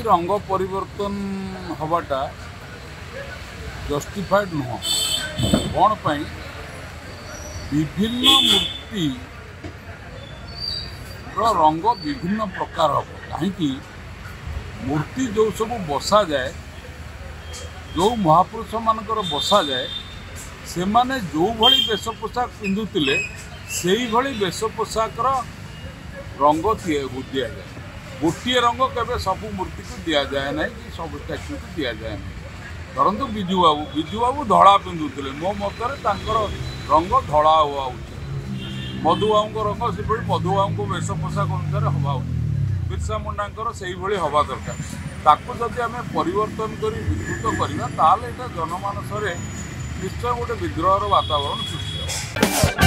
रंग परिवर्तन हवाटा जस्टिफाइड नुह कौन पाई विभिन्न मूर्ति रंग विभिन्न प्रकार हम कहीं मूर्ति जो सब बसा जाए जो महापुरुष मानकर बसा जाए से माने जो भली वेश पोशाक पिंधुले से ही भली वेश पोशाकर रंग दि जाए गोटे रंग केवे सब मूर्ति को दि जाए ना कि सब स्टैच्यू को दि जाए ना धरतु विजु बाबू धड़ा पिंधुले मो मतरे रंग धड़ा हवा उचित मधुबाबू रंग से मधुबाबू वेश पोशाक अनुसार हवा उचित बिरसा मुंडा से हवा दरकार ताकू जदि आम परिवर्तन कर विकृत करवा ताल जनमानस निश्चय गोटे विद्रोहर वातावरण सृष्टि।